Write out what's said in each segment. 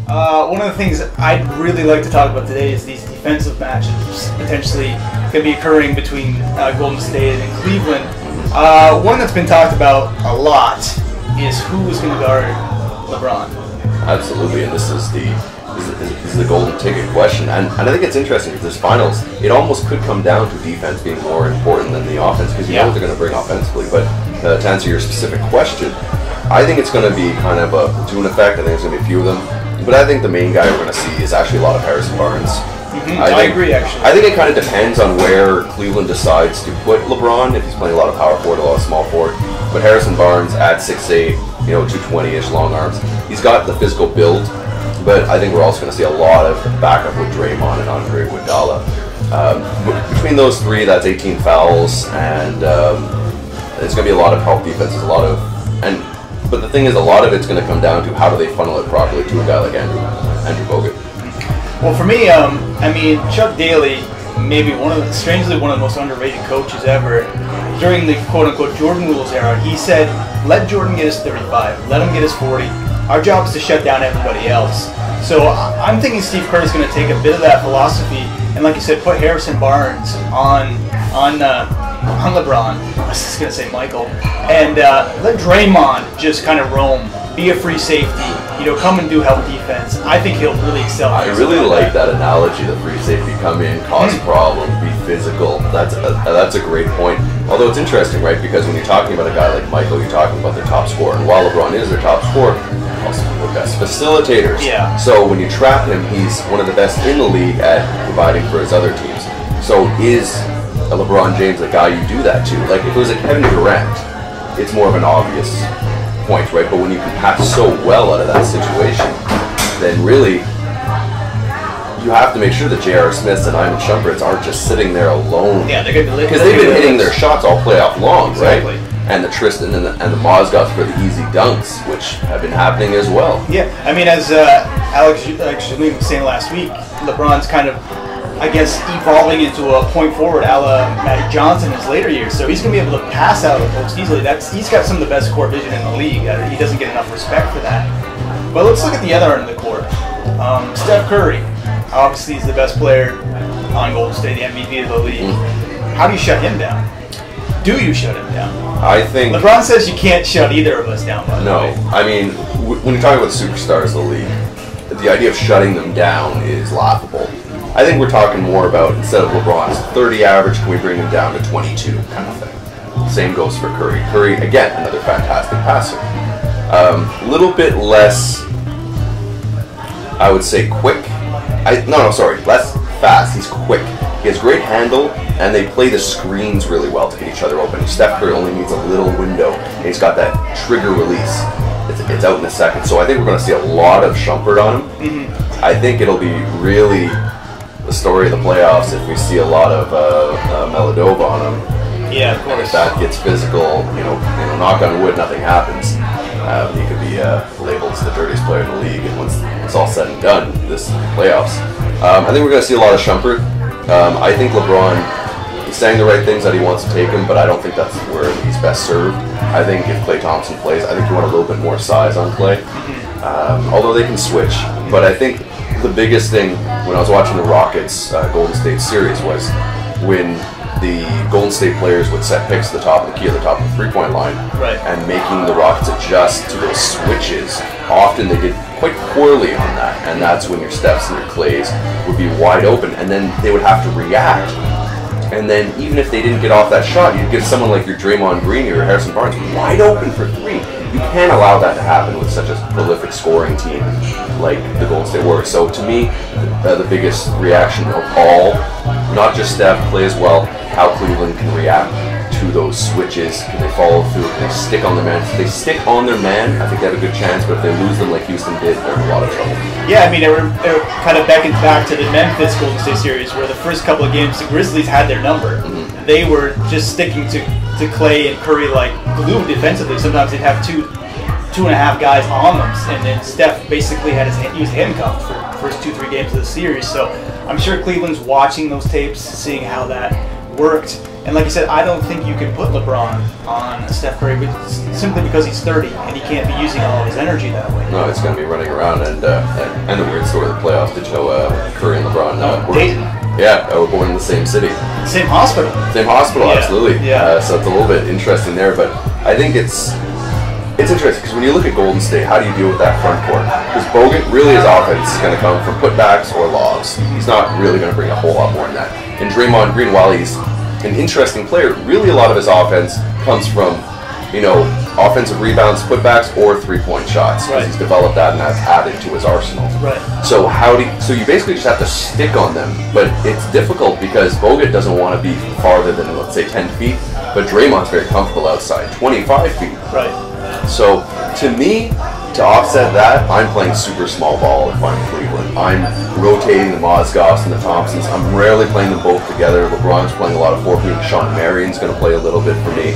One of the things I'd really like to talk about today is these defensive matches potentially going to be occurring between Golden State and Cleveland. One that's been talked about a lot is who is going to guard LeBron. Absolutely, and this is the golden ticket question. And I think it's interesting because this finals, it almost could come down to defense being more important than the offense because you know what they're going to bring offensively. But to answer your specific question, I think it's going to be kind of a platoon effect. I think there's going to be a few of them. But I think the main guy we're going to see is actually a lot of Harrison Barnes. I agree, actually. I think it kind of depends on where Cleveland decides to put LeBron, if he's playing a lot of power forward, a lot of small forward. But Harrison Barnes at 6'8", 220-ish long arms, he's got the physical build. But I think we're also going to see a lot of backup with Draymond and Andre Iguodala. Between those three, that's 18 fouls, and it's going to be a lot of help defenses, but the thing is, a lot of it's going to come down to how do they funnel it properly to a guy like Andrew Bogut. Well, for me, Chuck Daly, maybe strangely one of the most underrated coaches ever. During the quote-unquote Jordan Rules era, he said, let Jordan get his 35, let him get his 40. Our job is to shut down everybody else. So I'm thinking Steve Kerr is going to take a bit of that philosophy and, like you said, put Harrison Barnes on LeBron. I was just going to say Michael. And let Draymond just kind of roam, be a free safety, come and do help defense. I think he'll really excel. I really like that analogy, the free safety, come in, cause problems, be physical. That's a great point. Although it's interesting, right? Because when you're talking about a guy like Michael, you're talking about their top scorer. And while LeBron is their top scorer, also the best facilitators. Yeah. So when you trap him, he's one of the best in the league at providing for his other teams. So is a LeBron James the guy you do that to? Like if it was a Kevin Durant, it's more of an obvious point, right? But when you can pass so well out of that situation, then really you have to make sure that J.R. Smiths and Iman Shumperts aren't just sitting there alone. Yeah, they're going to because they've been hitting their shots all playoff long, exactly. Right? And the Tristan and the Mozgovs for the easy dunks, which have been happening as well. Yeah, as Alex Shalin was saying last week, LeBron's kind of, I guess, evolving into a point forward a la Magic Johnson in his later years. So he's going to be able to pass out of the post easily. He's got some of the best court vision in the league. He doesn't get enough respect for that. But let's look at the other end of the court. Steph Curry, obviously he's the best player on Golden State, the MVP of the league. How do you shut him down? Do you shut him down? I think LeBron says you can't shut either of us down, by the way. When you're talking about the superstars of the league, the idea of shutting them down is laughable. I think we're talking more about, instead of LeBron's 30 average, can we bring him down to 22 kind of thing. Same goes for Curry. Curry, again, another fantastic passer. Little bit less, I would say, quick. Less fast. He's quick. He has great handle, and they play the screens really well to get each other open. Steph Curry only needs a little window, and he's got that trigger release. It's out in a second. So I think we're going to see a lot of Shumpert on him. I think it'll be really the story of the playoffs if we see a lot of Meladova on him. Yeah, of course. If that gets physical, knock on wood, nothing happens. He could be labeled as the dirtiest player in the league, and once it's all said and done, this playoffs. I think we're going to see a lot of Shumpert. I think LeBron is saying the right things that he wants to take him, but I don't think that's where he's best served. I think if Klay Thompson plays, I think you want a little bit more size on Klay. Although they can switch. But I think the biggest thing when I was watching the Rockets Golden State series was when the Golden State players would set picks at the top of the key, at the top of the three-point line, right, and making the Rockets adjust to those switches. Often they did quite poorly on that, and that's when your Stephs and your Clays would be wide open, and then they would have to react. And then even if they didn't get off that shot, you'd get someone like your Draymond Green or your Harrison Barnes wide open for three. You can't allow that to happen with such a prolific scoring team like the Golden State Warriors. So to me, the biggest reaction of all, not just Steph, Klay as well, how Cleveland can react to those switches. Can they follow through? Can they stick on their man? If they stick on their man, I think they have a good chance, but if they lose them like Houston did, they're in a lot of trouble. Yeah, it kind of beckons back to the Memphis Golden State series where the first couple of games, the Grizzlies had their number. They were just sticking to Klay and Curry like glue defensively. Sometimes they'd have two and a half guys on them, and then Steph basically he was handcuffed for the first 2-3 games of the series. So I'm sure Cleveland's watching those tapes, seeing how that worked, And like I said, I don't think you can put LeBron on Steph Curry simply because he's 30 and he can't be using all of his energy that way. No, it's going to be running around. And the weird story of the playoffs, did you know Curry and LeBron Dayton. were born in the same city. Same hospital. Same hospital, Yeah. absolutely. Yeah. So it's a little bit interesting there. But I think it's interesting because when you look at Golden State, how do you deal with that front court? Because Bogut, really his offense is going to come from putbacks or lobs. He's not really going to bring a whole lot more than that. And Draymond Green, while he's an interesting player, really a lot of his offense comes from, offensive rebounds, putbacks, or three-point shots. Because he's developed that and that's added to his arsenal. Right. So so you basically just have to stick on them, but it's difficult because Bogut doesn't want to be farther than, let's say, 10 feet, but Draymond's very comfortable outside, 25 feet. Right. So to me, to offset that, I'm playing super small ball if I'm Cleveland. I'm rotating the Mozgovs and the Thompsons. I'm rarely playing them both together. LeBron's playing a lot of 4-feet. Sean Marion's going to play a little bit for me.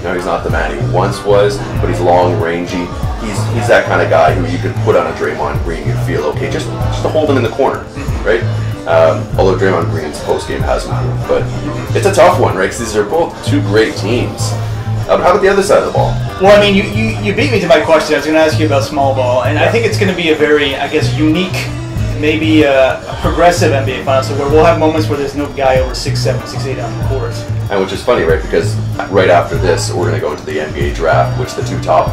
He's not the man he once was, but he's long, rangy. He's that kind of guy who you could put on a Draymond Green and feel okay just to hold him in the corner, right? Although Draymond Green's post-game has improved. But it's a tough one, right? Because these are both two great teams. How about the other side of the ball? Well, I mean, you beat me to my question. I was going to ask you about small ball, and I think it's going to be a very, unique, maybe a progressive NBA Finals, where we'll have moments where there's no guy over 6'7", 6'8" on the court. And which is funny, right? Because right after this, we're going to go into the NBA draft, which the two top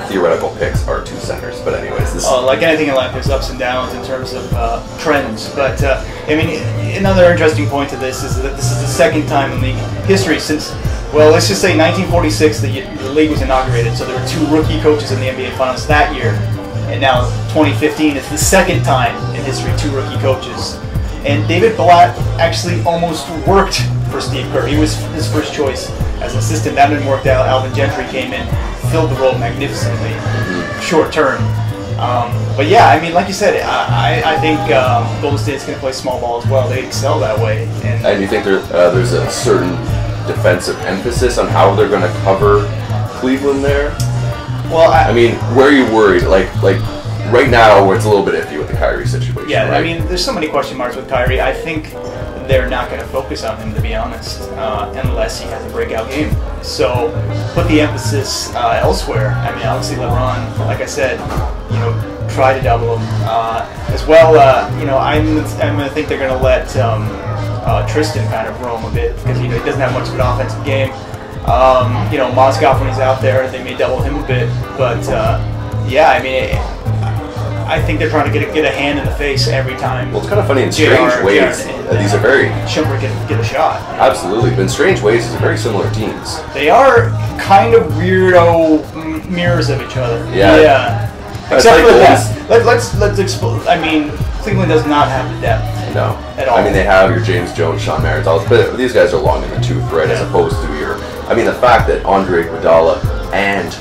theoretical picks are two centers. But anyways, this like anything in life, there's ups and downs in terms of trends. But another interesting point to this is that this is the second time in league history since, well, let's just say 1946, the league was inaugurated. So there were two rookie coaches in the NBA Finals that year. And now 2015 is the second time in history two rookie coaches. And David Blatt actually almost worked for Steve Kerr. He was his first choice as an assistant. That didn't work out. Alvin Gentry came in, filled the role magnificently, short term. But yeah, I mean, like you said, I think Golden State's going to play small ball as well. They excel that way. And you think there's a certain defensive emphasis on how they're going to cover Cleveland there? Well, I mean, where are you worried? Like right now, where it's a little bit iffy with the Kyrie situation. Yeah, right? I mean, there's so many question marks with Kyrie. I think they're not going to focus on him, to be honest, unless he has a breakout game. So put the emphasis elsewhere. I mean, obviously LeBron, like I said, try to double him as well. I'm going to think they're going to let Tristan kind of roam a bit because he doesn't have much of an offensive game. Mozgov, when he's out there, they may double him a bit, but I think they're trying to get a hand in the face every time. Well, it's kind of funny in strange ways. These are very Shumpert get a shot. Absolutely, but in strange ways, these are very similar teams. They are kind of weirdo mirrors of each other. Yeah. Except for that. Let's explore. I mean, Cleveland does not have the depth. No. At all. I mean, they have your James Jones, Sean Marion, but these guys are long in the tooth, right? As opposed to the fact that Andre Iguodala and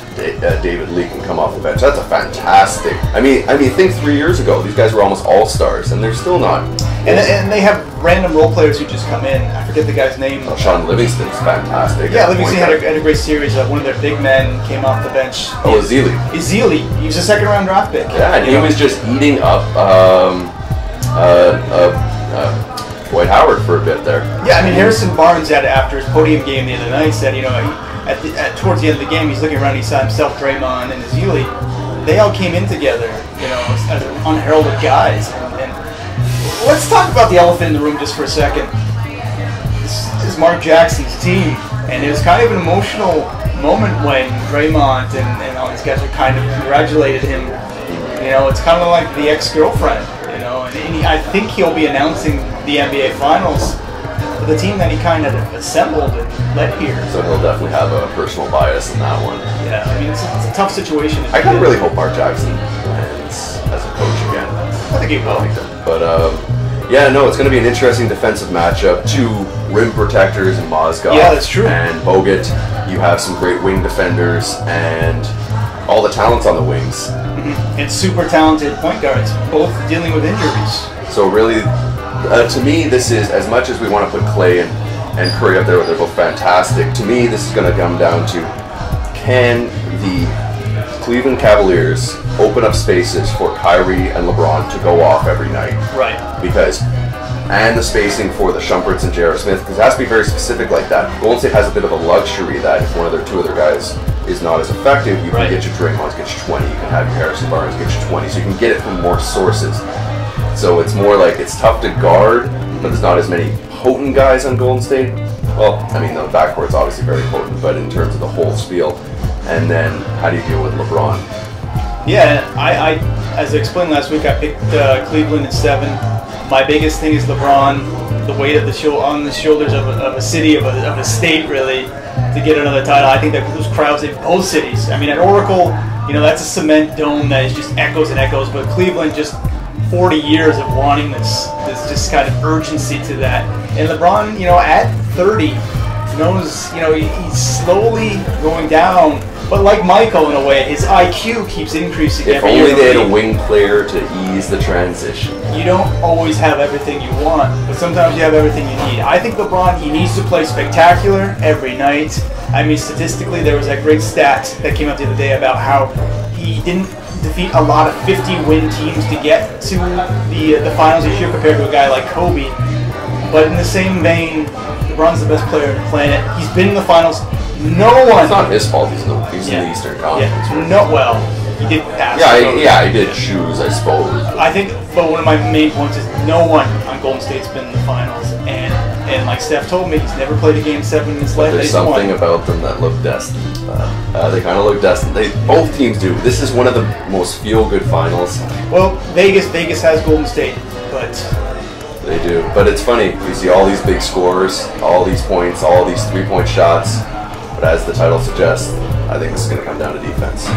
David Lee can come off the bench. That's a fantastic. I mean, think 3 years ago, these guys were almost all-stars, and they're still not. And they have random role players who just come in. I forget the guy's name. Sean Livingston's fantastic. Yeah, Livingston had a great series. One of their big men came off the bench. Ezeli. Ezeli. He was a second-round draft pick. Yeah, and he was just eating up Dwight Howard for a bit there. Yeah, I mean, Harrison Barnes had after his podium game the other night said, towards the end of the game, he's looking around, he saw himself, Draymond, and Ezeli. They all came in together, as unheralded guys. And let's talk about the elephant in the room just for a second. This is Mark Jackson's team, and it was kind of an emotional moment when Draymond and all these guys are kind of congratulated him. It's kind of like the ex-girlfriend, and I think he'll be announcing the NBA Finals for the team that he kind of assembled and led here. So he'll definitely have a personal bias in that one. Yeah, I mean, it's a tough situation. I kind of really hope Mark Jackson lands as a coach again. I think he will. But it's going to be an interesting defensive matchup. Two rim protectors in Mozgov. Yeah, that's true. And Bogut. You have some great wing defenders and all the talents on the wings. Mm-hmm. And super talented point guards, both dealing with injuries. So really, to me, this is, as much as we want to put Clay and Curry up there, where they're both fantastic, to me, this is going to come down to, can the Cleveland Cavaliers open up spaces for Kyrie and LeBron to go off every night? Right. Because and the spacing for the Shumperts and J.R. Smith, because it has to be very specific like that. Golden State has a bit of a luxury that if one of their two other guys is not as effective, you can get your Draymonds, get you 20, you can have your Harrison Barnes, get you 20, so you can get it from more sources. So it's more like it's tough to guard, but there's not as many potent guys on Golden State. Well, I mean, the backcourt's obviously very potent, but in terms of the whole spiel. And then, how do you deal with LeBron? Yeah, I as I explained last week, I picked Cleveland in 7. My biggest thing is LeBron, the weight of on the shoulders of a city, of a state, really, to get another title. I think that those crowds in both cities. I mean, at Oracle, that's a cement dome that is just echoes and echoes, but Cleveland just 40 years of wanting this just kind of urgency to that. And LeBron, at 30, knows, he's slowly going down. But like Michael, in a way, his IQ keeps increasing every year. If only they had a wing player to ease the transition. You don't always have everything you want, but sometimes you have everything you need. I think LeBron, he needs to play spectacular every night. I mean, statistically, there was that great stat that came out the other day about how he didn't defeat a lot of 50-win teams to get to the finals this year compared to a guy like Kobe. But in the same vein, LeBron's the best player on the planet. He's been in the finals. No one. It's not his fault. He's in the Eastern Conference. He did pass. He did choose, I suppose. I think, but one of my main points is no one on Golden State's been in the finals, and like Steph told me, he's never played a Game 7 in his life. There's something about them that look destined. They kind of look destined. Both teams do. This is one of the most feel-good finals. Well, Vegas has Golden State, but they do. But it's funny. You see all these big scores, all these points, all these 3-point shots. But as the title suggests, I think this is going to come down to defense.